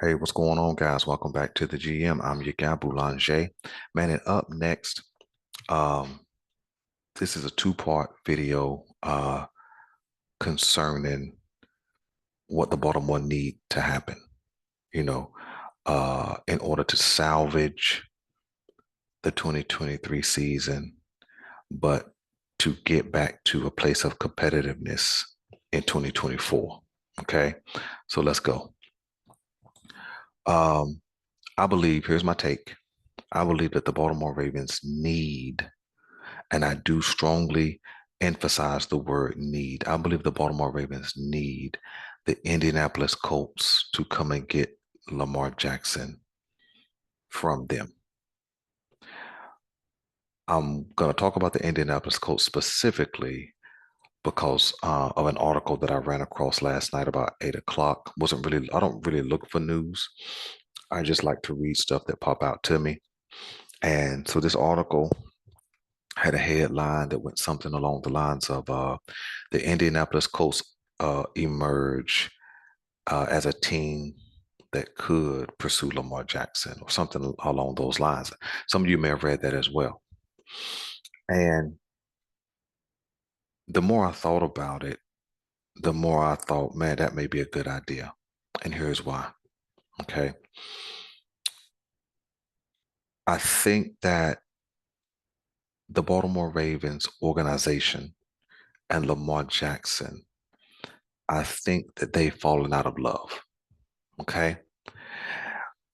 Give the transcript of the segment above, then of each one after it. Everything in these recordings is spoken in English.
Hey, what's going on, guys? Welcome back to the GM. I'm your guy, Boulanger. Man, and up next, um, this is a two-part video concerning what the Baltimore need to happen, you know, in order to salvage the 2023 season, but to get back to a place of competitiveness in 2024. Okay, so let's go. Um, I believe, here's my take. I believe that the Baltimore Ravens need, and I do strongly emphasize the word need. I believe the Baltimore Ravens need the Indianapolis Colts to come and get Lamar Jackson from them. I'm going to talk about the Indianapolis Colts specifically because of an article that I ran across last night about 8 o'clock. I don't really look for news. I just like to read stuff that pop out to me. And so this article had a headline that went something along the lines of the Indianapolis Colts emerge as a team that could pursue Lamar Jackson or something along those lines. Some of you may have read that as well. And the more I thought about it, the more I thought, man, that may be a good idea. And here's why. Okay. I think that the Baltimore Ravens organization and Lamar Jackson, I think that they've fallen out of love. Okay.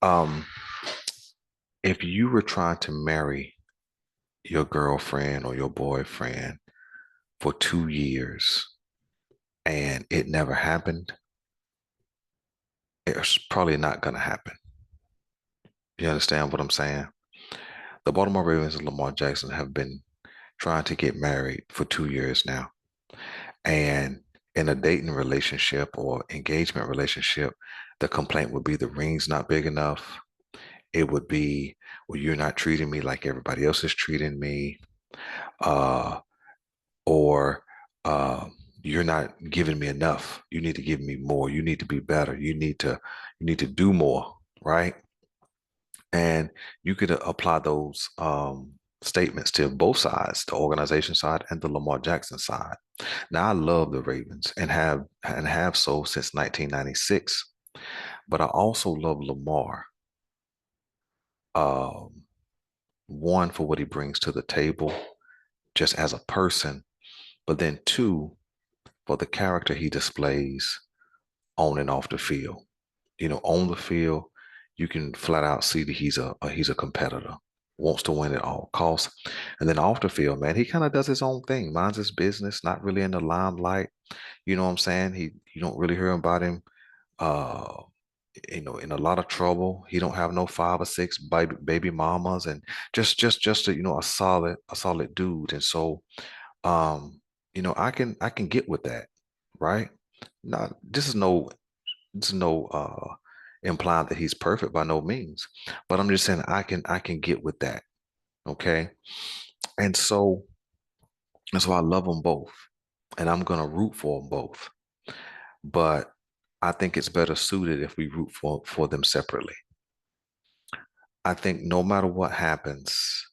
Um, if you were trying to marry your girlfriend or your boyfriend for 2 years and it never happened, it's probably not going to happen. You understand what I'm saying? The Baltimore Ravens and Lamar Jackson have been trying to get married for 2 years now. And in a dating relationship or engagement relationship, the complaint would be the ring's not big enough. It would be, well, you're not treating me like everybody else is treating me. Uh, or uh, you're not giving me enough. You need to give me more. You need to be better. You need to do more, right? And you could apply those statements to both sides, the organization side and the Lamar Jackson side. Now, I love the Ravens and have so since 1996, but I also love Lamar. Um, one for what he brings to the table, just as a person, but then two for the character he displays on and off the field. On the field, you can flat out see that he's a competitor, wants to win at all costs. And then off the field, man, he kind of does his own thing, minds his business, not really in the limelight. You know what I'm saying? You don't really hear about him uh in a lot of trouble. He don't have no 5 or 6 baby mamas and just a solid dude. And so I can get with that, right? Not this is no implying that he's perfect by no means, but I'm just saying I can get with that. Okay. And so that's why I love them both. And I'm gonna root for them both. But I think it's better suited if we root for them separately. I think no matter what happens,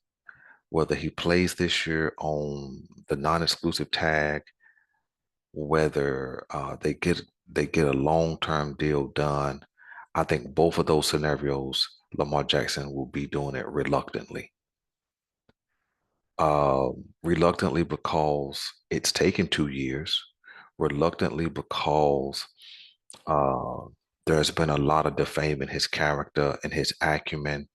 whether he plays this year on the non-exclusive tag, whether they get a long-term deal done, I think both of those scenarios, Lamar Jackson will be doing it reluctantly. Reluctantly because it's taken 2 years, reluctantly because uh, there's been a lot of defaming his character and his acumen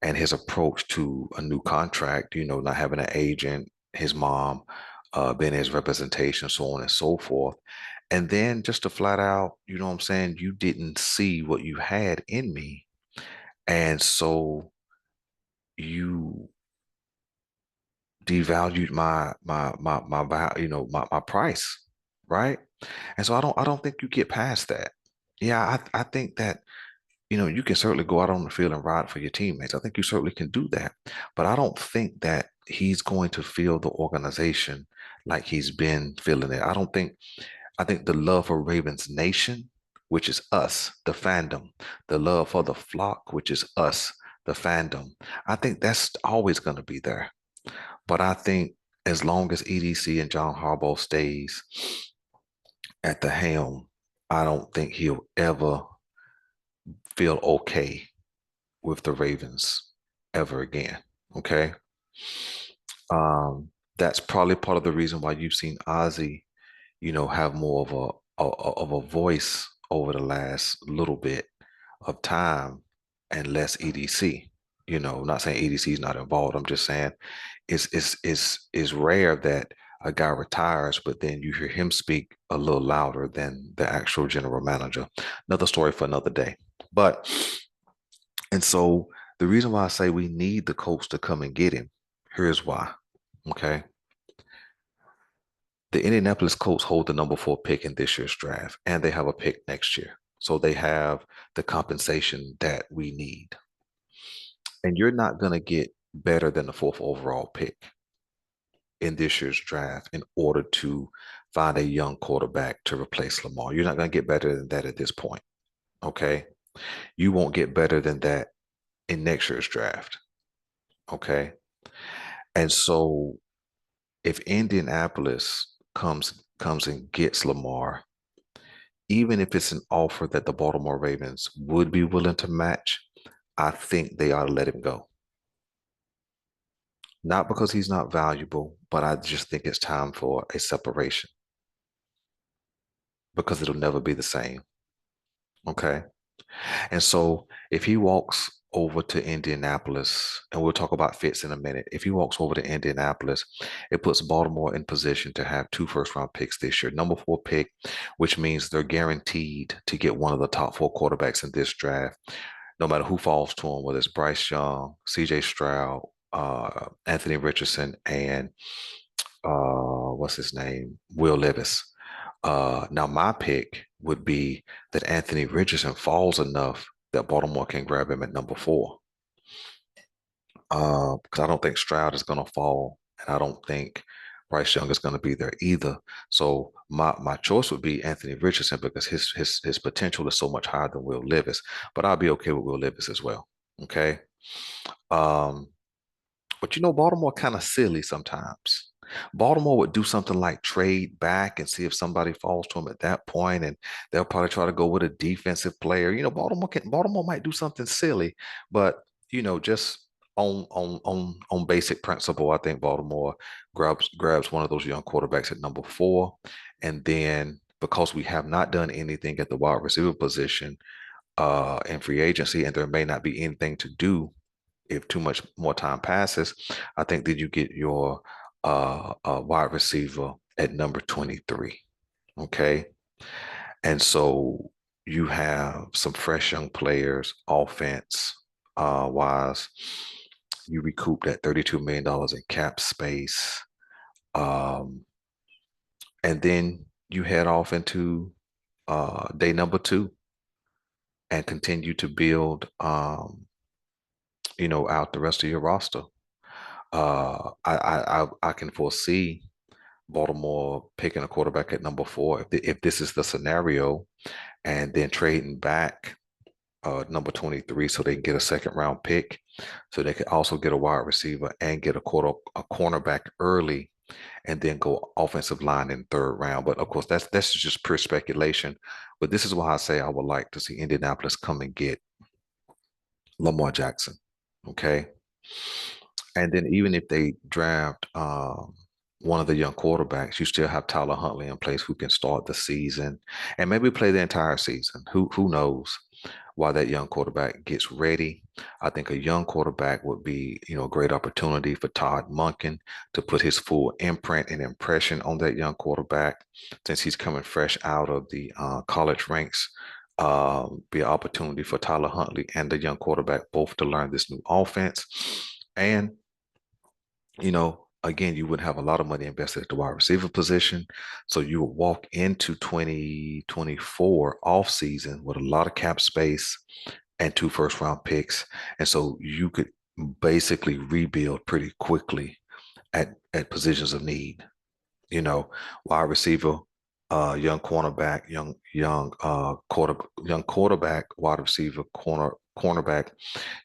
and his approach to a new contract, not having an agent, his mom being his representation, so on and so forth. And then just to flat out, you know what I'm saying, you didn't see what you had in me. And so you devalued my price, right? And so I don't think you get past that. Yeah, I think that you can certainly go out on the field and ride for your teammates. I think you certainly can do that. But I don't think that he's going to feel the organization like he's been feeling it. I think the love for Ravens Nation which is us, the fandom, the love for the flock, which is us, the fandom. I think that's always going to be there. But I think as long as EDC and John Harbaugh stays at the helm, I don't think he'll ever feel okay with the Ravens ever again. Okay. That's probably part of the reason why you've seen Ozzy, have more of a voice over the last little bit of time and less EDC. Not saying EDC is not involved. I'm just saying it's rare that a guy retires, but then you hear him speak a little louder than the actual general manager. Another story for another day. But and so the reason why I say we need the Colts to come and get him, here's why. Okay. The Indianapolis Colts hold the number 4 pick in this year's draft, and they have a pick next year. So they have the compensation that we need. And you're not going to get better than the fourth overall pick in this year's draft in order to find a young quarterback to replace Lamar. You're not going to get better than that at this point. Okay. You won't get better than that in next year's draft. Okay. And so if Indianapolis comes and gets Lamar, even if it's an offer that the Baltimore Ravens would be willing to match, I think they ought to let him go. Not because he's not valuable, but I just think it's time for a separation because it'll never be the same. Okay. And so if he walks over to Indianapolis, and we'll talk about Fitz in a minute, if he walks over to Indianapolis, it puts Baltimore in position to have 2 first-round picks this year. Number 4 pick, which means they're guaranteed to get one of the top 4 quarterbacks in this draft, no matter who falls to him, whether it's Bryce Young, CJ Stroud, Anthony Richardson, and what's his name? Will Levis. Now, my pick would be that Anthony Richardson falls enough that Baltimore can grab him at number 4. Because I don't think Stroud is going to fall, and I don't think Bryce Young is going to be there either. So my choice would be Anthony Richardson because his potential is so much higher than Will Levis. But I'll be okay with Will Levis as well. Okay. Um, but Baltimore kind of silly sometimes. Baltimore would do something like trade back and see if somebody falls to them at that point, and they'll probably try to go with a defensive player. Baltimore might do something silly, but just on basic principle, I think Baltimore grabs one of those young quarterbacks at number 4, and then because we have not done anything at the wide receiver position in free agency, and there may not be anything to do if too much more time passes, I think that you get your wide receiver at number 23. Okay. And so you have some fresh young players, offense wise. You recoup that $32 million in cap space. Um, and then you head off into day number 2 and continue to build, out the rest of your roster. I can foresee Baltimore picking a quarterback at number 4 if this is the scenario, and then trading back number 23 so they can get a second round pick, so they can also get a wide receiver and get a cornerback early, and then go offensive line in third round. But of course, that's just pure speculation. But this is why I say I would like to see Indianapolis come and get Lamar Jackson. Okay. And then even if they draft one of the young quarterbacks, you still have Tyler Huntley in place who can start the season and maybe play the entire season. Who knows while that young quarterback gets ready. I think a young quarterback would be, a great opportunity for Todd Monken to put his full imprint and impression on that young quarterback since he's coming fresh out of the college ranks. Be an opportunity for Tyler Huntley and the young quarterback both to learn this new offense. And again, you would have a lot of money invested at the wide receiver position. So you would walk into 2024 off season with a lot of cap space and 2 first-round picks. And so you could basically rebuild pretty quickly at positions of need. Wide receiver, young cornerback, young quarterback, wide receiver, cornerback.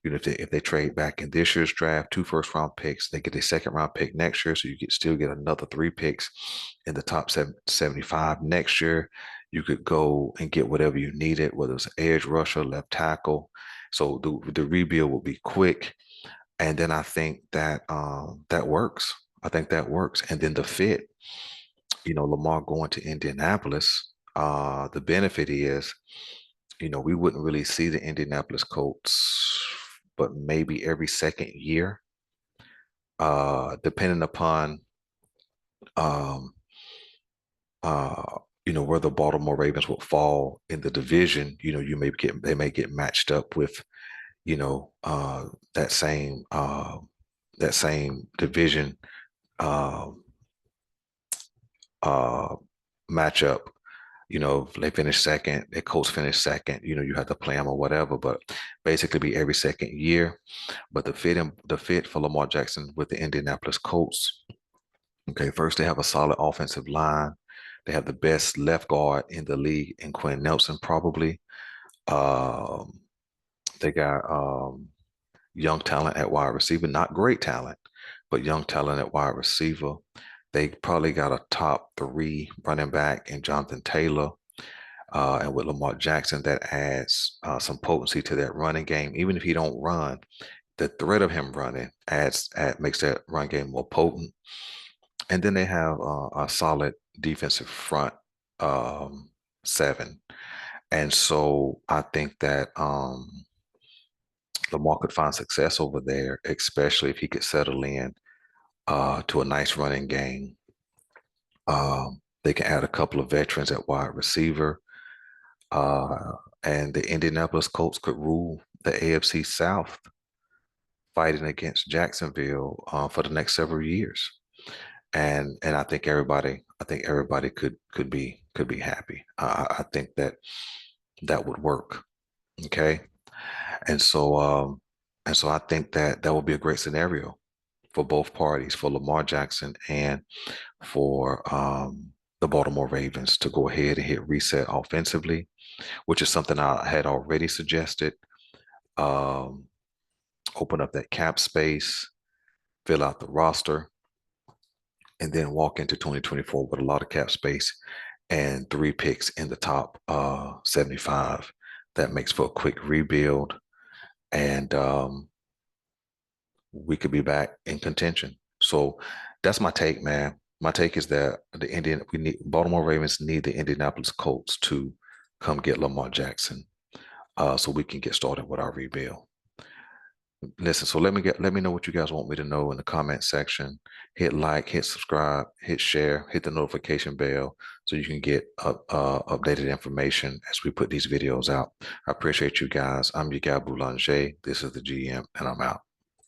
You know, if they trade back in this year's draft, 2 first-round picks, they get a second-round pick next year, so you could still get another 3 picks in the top 75 next year. You could go and get whatever you needed, whether it's edge rusher, left tackle. So the rebuild will be quick, and then I think that that works. I think that works, and then the fit. You know, Lamar going to Indianapolis. The benefit is, you know, we wouldn't really see the Indianapolis Colts, but maybe every second year, depending upon, um, you know, where the Baltimore Ravens will fall in the division. You know, they may get matched up with, you know, that same division uh, uh, matchup. You know, if they finish second, their Colts finish second, you know, you have to play them or whatever, but basically be every second year. But the fit for Lamar Jackson with the Indianapolis Colts, okay, first they have a solid offensive line. They have the best left guard in the league in Quinn Nelson, probably. Um, they got young talent at wide receiver, not great talent, but young talent at wide receiver. They probably got a top 3 running back in Jonathan Taylor. And with Lamar Jackson, that adds some potency to that running game. Even if he don't run, the threat of him running makes that run game more potent. And then they have a solid defensive front um, 7. And so I think that Lamar could find success over there, especially if he could settle in to a nice running game. They can add a couple of veterans at wide receiver. Uh, and the Indianapolis Colts could rule the AFC South, fighting against Jacksonville for the next several years. And I think everybody could be happy. I think that that would work. Okay, and so I think that that would be a great scenario for both parties, for Lamar Jackson and for the Baltimore Ravens, to go ahead and hit reset offensively, which is something I had already suggested. Um, Open up that cap space, fill out the roster, and then walk into 2024 with a lot of cap space and 3 picks in the top 75. That makes for a quick rebuild, and we could be back in contention. So that's my take, man. My take is that we need Baltimore Ravens need the Indianapolis Colts to come get Lamar Jackson, so we can get started with our rebuild. Listen, so let me know what you guys want me to know in the comment section. Hit like, hit subscribe, hit share, hit the notification bell so you can get updated information as we put these videos out. I appreciate you guys. I'm your guy Boulanger. This is the GM, and I'm out.